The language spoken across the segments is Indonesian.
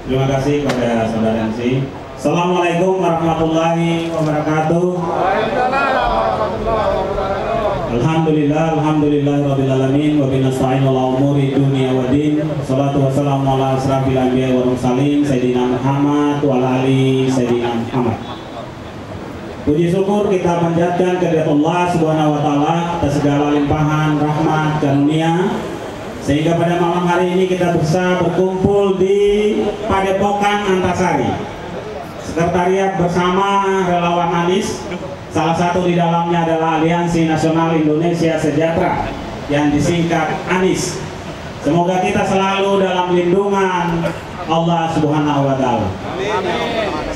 Terima kasih kepada saudara MC. Assalamualaikum warahmatullahi wabarakatuh. Alhamdulillah rabbil wa binasta'in ala umuri dunia wa din. Salatu wassalamu ala asrafil anbiya wa mursalin Sayyidina Muhammad wa ala ali Sayyidina Muhammad. Puji syukur kita panjatkan kepada Allah Subhanahu wa taala atas segala limpahan rahmat karunia, sehingga pada malam hari ini kita bisa berkumpul di Padepokan Antasari. Sekretariat bersama relawan Anies, salah satu di dalamnya adalah Aliansi Nasional Indonesia Sejahtera yang disingkat Anies. Semoga kita selalu dalam lindungan Allah Subhanahu wa taala.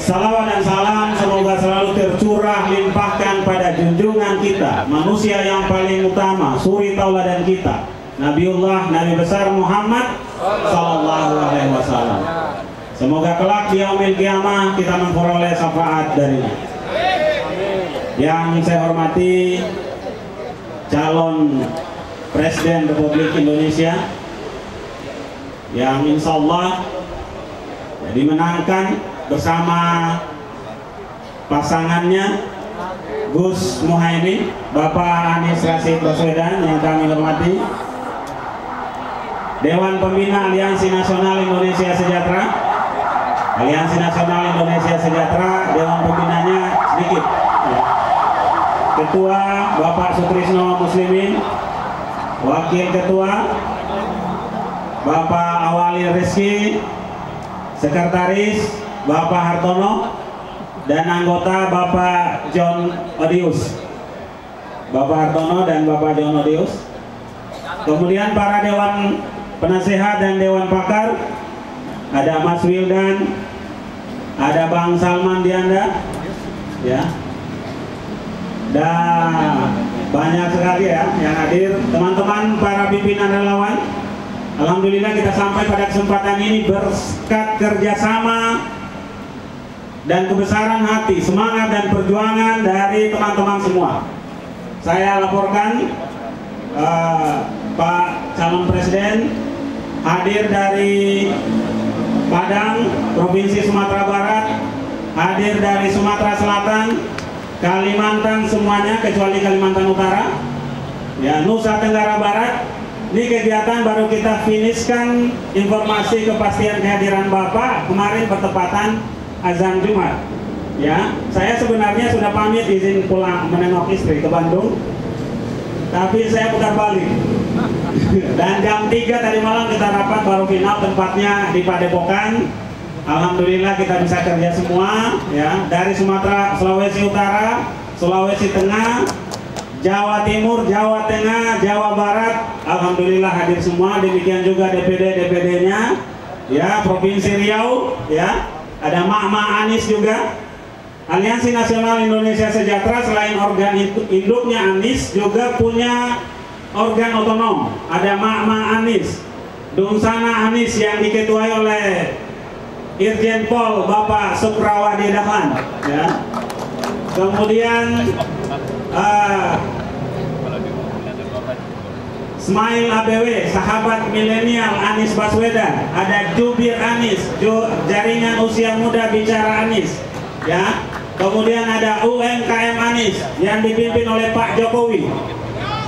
Salawat dan salam semoga selalu tercurah limpahkan pada junjungan kita, manusia yang paling utama, suri tauladan kita, Nabiullah Nabi besar Muhammad sallallahu alaihi wasallam. Semoga kelak di yaumil qiyamah kita memperoleh syafaat darinya. Yang saya hormati calon Presiden Republik Indonesia yang insya Allah dimenangkan bersama pasangannya Gus Muhaimin, Bapak Anies Rashid Baswedan yang kami hormati, Dewan Pembina Aliansi Nasional Indonesia Sejahtera, Aliansi Nasional Indonesia Sejahtera, Dewan Pembinanya sedikit ya. Ketua Bapak Sutrisno Muslimin, Wakil Ketua Bapak Awali Rizky, Sekretaris Bapak Hartono, dan anggota Bapak John Odius. Bapak Hartono dan Bapak John Odius. Kemudian para Dewan Penasehat dan Dewan Pakar, ada Mas Wildan, ada Bang Salman Dianda, ya. Dan banyak sekali ya yang hadir, teman-teman para pimpinan relawan. Alhamdulillah kita sampai pada kesempatan ini berkat kerjasama dan kebesaran hati, semangat dan perjuangan dari teman-teman semua. Saya laporkan Pak calon presiden hadir dari Padang, Provinsi Sumatera Barat, hadir dari Sumatera Selatan, Kalimantan semuanya kecuali Kalimantan Utara, ya, Nusa Tenggara Barat. Ini kegiatan baru kita finishkan informasi kepastian kehadiran Bapak kemarin bertepatan azan Jumat. Ya, saya sebenarnya sudah pamit izin pulang menengok istri ke Bandung, tapi saya putar balik. Dan jam 3 tadi malam kita rapat baru final, tempatnya di Padepokan. Alhamdulillah kita bisa kerja semua, ya, dari Sumatera, Sulawesi Utara, Sulawesi Tengah, Jawa Timur, Jawa Tengah, Jawa Barat, alhamdulillah hadir semua. Demikian juga DPD-nya, ya, Provinsi Riau, ya, ada Mak Anies juga. Aliansi Nasional Indonesia Sejahtera selain organ induknya Anies juga punya organ otonom. Ada Mak Anies, Dungsana Anies yang diketuai oleh Irjen Pol Bapak Suprawadi Dahlan, ya. Kemudian Smail ABW, sahabat milenial Anies Baswedan, ada Jubir Anies, jaringan usia muda bicara Anies, ya. Kemudian ada UMKM Anies yang dipimpin oleh Pak Jokowi,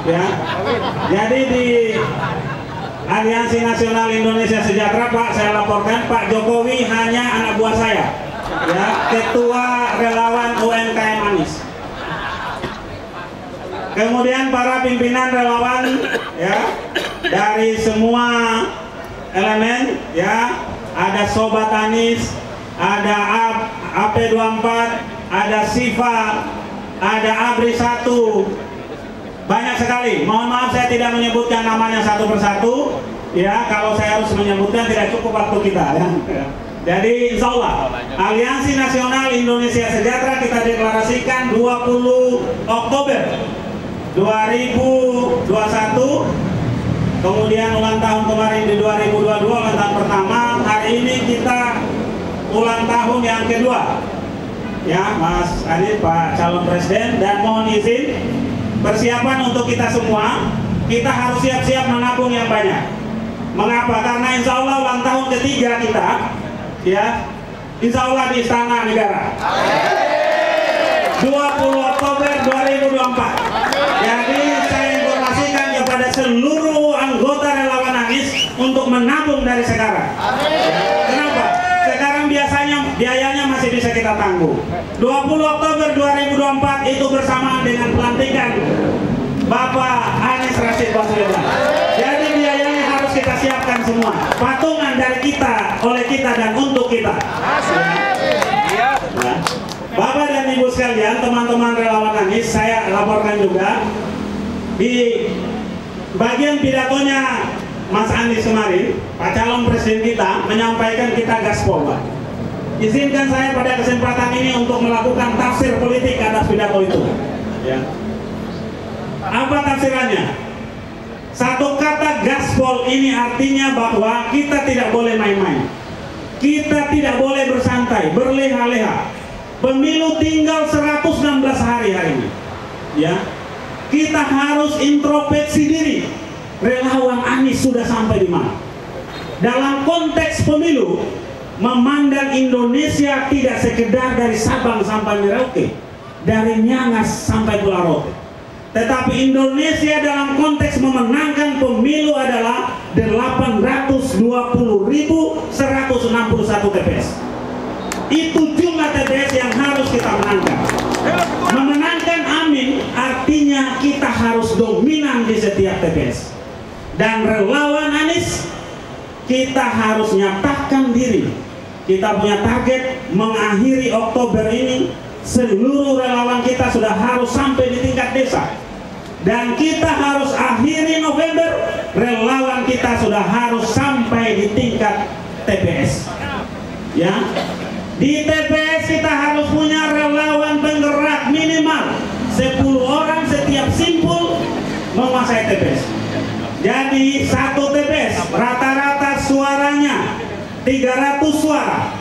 ya. Jadi di Aliansi Nasional Indonesia Sejahtera, Pak, saya laporkan Pak Jokowi hanya anak buah saya, ya, ketua relawan UMKM Anies. Kemudian para pimpinan relawan, ya, dari semua elemen, ya, ada Sobat Anies, ada AP24, ada Siva, ada Abri 1, banyak sekali. Mohon maaf saya tidak menyebutkan namanya satu persatu, ya, kalau saya harus menyebutkan tidak cukup waktu kita, ya. Jadi insya Allah Aliansi Nasional Indonesia Sejahtera kita deklarasikan 20 Oktober 2021, kemudian ulang tahun kemarin di 2022, ulang tahun pertama. Hari ini kita ulang tahun yang kedua, ya, Mas Anies, Pak calon presiden. Dan mohon izin, persiapan untuk kita semua, kita harus siap-siap menabung yang banyak. Mengapa? Karena insya Allah ulang tahun ketiga kita ya, insya Allah di Istana Negara. 20 Oktober 2024. Jadi saya informasikan kepada seluruh anggota relawan Anies untuk menabung dari sekarang. Kenapa? Sekarang biayanya masih bisa kita tanggung. 20 Oktober 2024 itu bersamaan dengan pelantikan Bapak Anies Rashid Baswedan. Jadi biayanya harus kita siapkan semua. Patungan dari kita, oleh kita dan untuk kita. Nah, Bapak dan Ibu sekalian, teman-teman relawan Anies, saya laporkan juga di bagian pidatonya Mas Anies kemarin, Pak calon presiden kita menyampaikan kita gaspol, Pak. Izinkan saya pada kesempatan ini untuk melakukan tafsir politik atas pidato itu. Ya. Apa tafsirannya? Satu kata gaspol ini artinya bahwa kita tidak boleh main-main. Kita tidak boleh bersantai, berleha-leha. Pemilu tinggal 116 hari ini. Ya. Kita harus introspeksi diri. Relawan Anies sudah sampai di mana? Dalam konteks pemilu, memandang Indonesia tidak sekedar dari Sabang sampai Merauke, dari Miangas sampai Pulau Rote. Tetapi Indonesia dalam konteks memenangkan pemilu adalah 820.161 TPS. Itu jumlah TPS yang harus kita menangkan. Memenangkan amin artinya kita harus dominan di setiap TPS. Dan relawan Anies, kita harus nyatakan diri. Kita punya target mengakhiri Oktober ini, seluruh relawan kita sudah harus sampai di tingkat desa. Dan kita harus akhiri November, relawan kita sudah harus sampai di tingkat TPS. Ya, di TPS kita harus punya relawan penggerak minimal 10 orang setiap simpul menguasai TPS. Jadi satu TPS rata-rata suaranya 300 suara.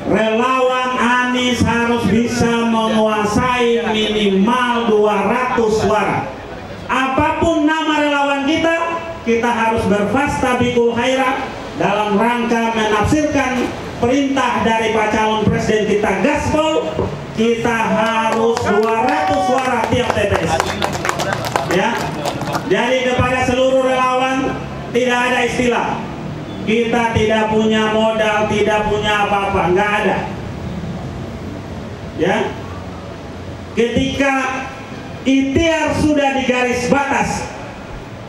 Relawan Anies harus bisa menguasai minimal 200 suara. Apapun nama relawan kita, kita harus berfastabikul khairat dalam rangka menafsirkan perintah dari Pak calon presiden kita gaspol. Kita harus 200 suara tiap TPS. Ya. Jadi kepada seluruh relawan, tidak ada istilah kita tidak punya modal, tidak punya apa-apa, nggak ada. Ya, ketika ikhtiar sudah di garis batas,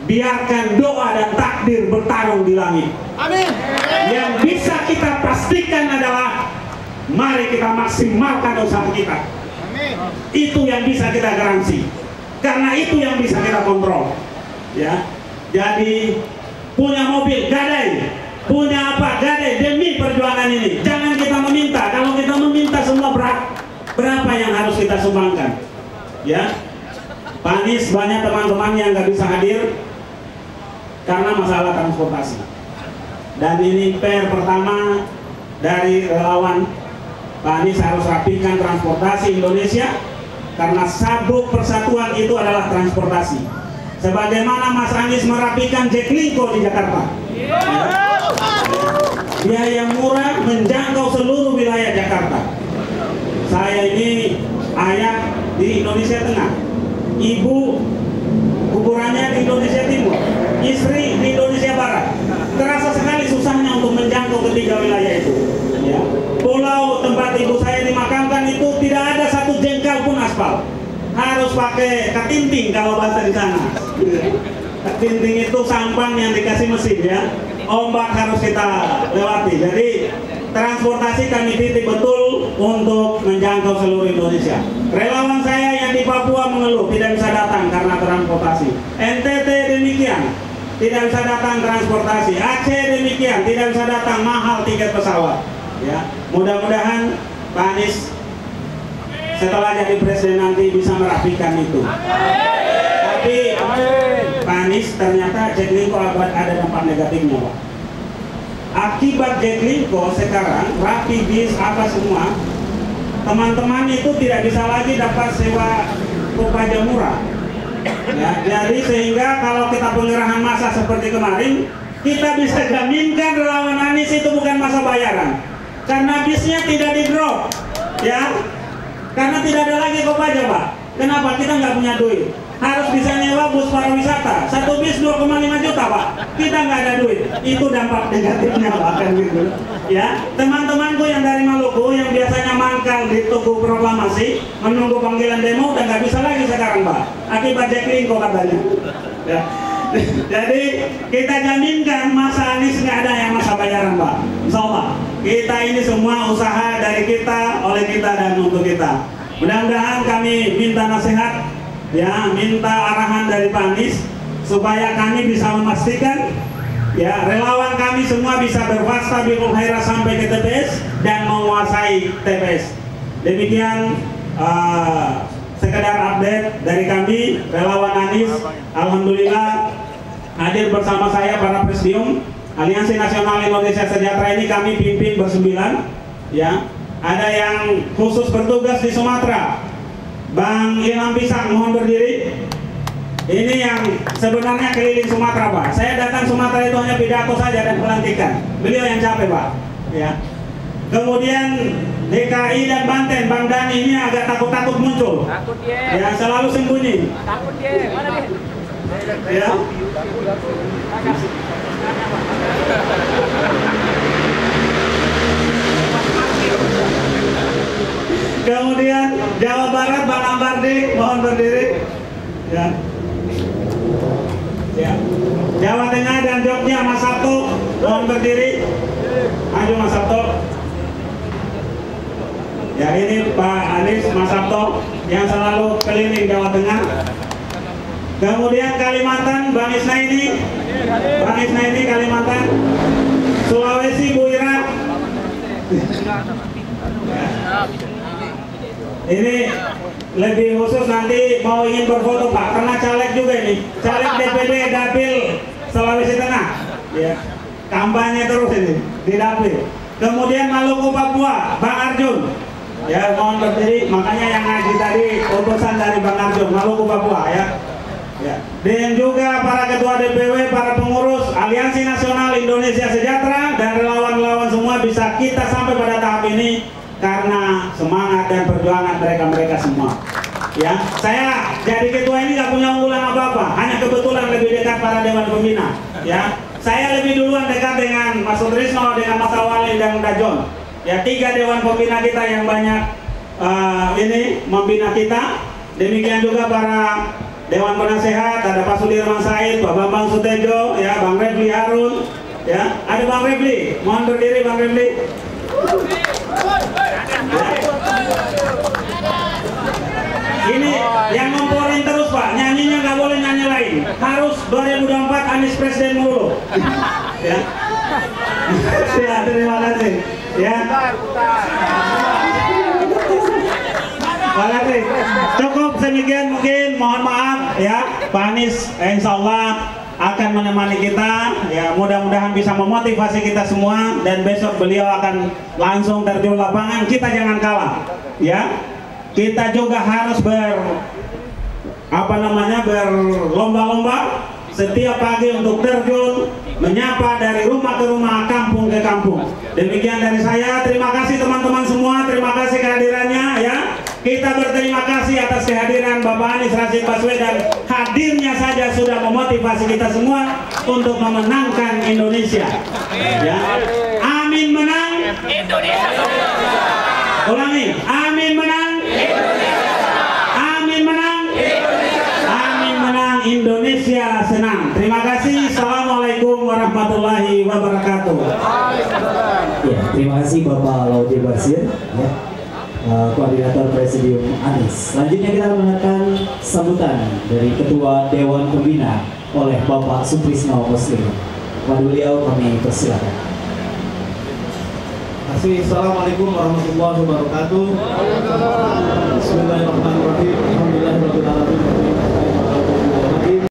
biarkan doa dan takdir bertarung di langit. Amin. Yang bisa kita pastikan adalah mari kita maksimalkan usaha kita. Amin. Itu yang bisa kita garansi, karena itu yang bisa kita kontrol. Ya, jadi punya mobil gadai, punya apa gadai demi perjuangan ini. Jangan kita meminta. Kalau kita meminta semua berapa yang harus kita sumbangkan? Ya, Pak Anies banyak teman-teman yang nggak bisa hadir karena masalah transportasi. Dan ini PR pertama dari relawan. Pak Anies harus rapikan transportasi Indonesia karena sabuk persatuan itu adalah transportasi. Sebagaimana Mas Anies merapikan Jaklingko di Jakarta. Biaya murah menjangkau seluruh wilayah Jakarta. Saya ini ayah di Indonesia Tengah, ibu kuburannya di Indonesia Timur, istri di Indonesia Barat. Terasa sekali susahnya untuk menjangkau ketiga wilayah itu. Ya. Pulau tempat ibu saya dimakamkan itu tidak ada satu jengkal pun aspal. Harus pakai katinting kalau bahasa di sana. Katinting itu sampan yang dikasih mesin, ya. Ombak harus kita lewati. Jadi transportasi kami titik betul untuk menjangkau seluruh Indonesia. Relawan saya yang di Papua mengeluh tidak bisa datang karena transportasi. NTT demikian, tidak bisa datang transportasi. Aceh demikian, tidak bisa datang, mahal tiket pesawat. Ya, mudah-mudahan Pak Anies setelah jadi presiden nanti bisa merapikan itu. Tapi Pak Anies ternyata Jaklingko ada dampak negatifnya, Pak. Akibat Jaklingko sekarang rapi bis apa semua, teman-teman itu tidak bisa lagi dapat sewa kopaja murah. Ya, jadi sehingga kalau kita pengerahan massa seperti kemarin, kita bisa jaminkan relawan Anies itu bukan masa bayaran. karena bisnya tidak di drop, ya, karena tidak ada lagi Kopaja Pak. Kenapa? Kita nggak punya duit, harus bisa nyewa bus pariwisata, satu bis 2,5 juta Pak, kita nggak ada duit, itu dampak negatifnya Pak, kan gitu. Ya, teman-temanku yang dari Maluku yang biasanya mangkal di Tugu Proklamasi menunggu panggilan demo udah nggak bisa lagi sekarang Pak, akibat Jaklingko katanya. Ya. Jadi kita jaminkan masa Anies nggak ada yang masa bayaran Pak, insya Allah. Kita ini semua usaha dari kita, oleh kita, dan untuk kita. Mudah-mudahan kami minta nasihat, ya, minta arahan dari Pak Anies supaya kami bisa memastikan, ya, relawan kami semua bisa berfastabiqul khairat sampai ke TPS dan menguasai TPS. Demikian sekedar update dari kami relawan Anies. Alhamdulillah hadir bersama saya para presidium Aliansi Nasional Indonesia Sejahtera ini kami pimpin bersembilan, ya. Ada yang khusus bertugas di Sumatera, Bang Ilham Pisang, mohon berdiri. Ini yang sebenarnya keliling Sumatera Pak. Saya datang Sumatera itu hanya pidato saja dan pelantikan. Beliau yang capek Pak, ya. Kemudian DKI dan Banten, Bang Dani ini agak takut-takut muncul. Takut dia. Ya, selalu sembunyi. Takut dia. Mana dia? Ya. Kemudian Jawa Barat, Bang Ambardi, mohon berdiri. Ya. Ya. Jawa Tengah dan Jogja, Mas Sabto, mohon berdiri. Maju Mas Sabto. Ya, ini Pak Anies, Mas Sabto yang selalu keliling Jawa Tengah. Kemudian Kalimantan, Bang Isnaini, Bang Isnaini Kalimantan. Sulawesi, Bu Ira. Ini lebih khusus nanti mau ingin berfoto Pak, karena caleg juga ini, caleg DPD Dapil Sulawesi Tengah. Ya, kampanye terus ini di Dapil. Kemudian Maluku Papua, Bang Arjun. Ya, mohon berdiri, makanya yang ngaji tadi utusan dari Bang Arjun, Maluku Papua, ya. Ya. Dan juga para ketua DPW, para pengurus Aliansi Nasional Indonesia Sejahtera dan relawan-relawan semua bisa kita sampai pada tahap ini karena semangat dan perjuangan mereka semua. Ya, saya jadi ketua ini nggak punya unggulan apa-apa, hanya kebetulan lebih dekat para dewan pembina. Ya, saya lebih duluan dekat dengan Mas Sutrisno, dengan Mas Awali dan Dajon. Ya, 3 dewan pembina kita yang banyak ini membina kita. Demikian juga para Dewan Penasehat, ada Pak Sudirman Said, Pak Bambang Sutejo, ya, Bang Refli Harun, ya, ada Bang Refli, mohon berdiri Bang Refli. Ya. Ini yang ngomporin terus Pak, nyanyinya nggak boleh nyanyi lain, harus 2024 Anies Presiden mulu. Ya. Ya, terima kasih. Ya. Makasih. Cukup demikian mungkin, mohon maaf ya. Pak Anies insya Allah akan menemani kita, ya, mudah-mudahan bisa memotivasi kita semua, dan besok beliau akan langsung terjun lapangan. Kita jangan kalah, ya. Kita juga harus berlomba-lomba setiap pagi untuk terjun menyapa dari rumah ke rumah, kampung ke kampung. Demikian dari saya, terima kasih teman-teman semua, terima kasih kehadirannya, ya. Kita berterima kasih atas kehadiran Bapak Anies Rashid Baswedan. Hadirnya saja sudah memotivasi kita semua untuk memenangkan Indonesia. Ya. Amin menang Indonesia. Ulangi, amin menang Indonesia. Amin menang Indonesia. Amin menang Indonesia senang. Terima kasih. Assalamualaikum warahmatullahi wabarakatuh. Ya, terima kasih Bapak Laude Basir, ya, Koordinator Presidium Anies. Selanjutnya kita mendengarkan sambutan dari Ketua Dewan Pembina oleh Bapak Sutrisno Muslim. Kepada beliau kami persilakan. Assalamualaikum warahmatullahi wabarakatuh. Bismillahirrahmanirrahim. Alhamdulillahirabbil alamin.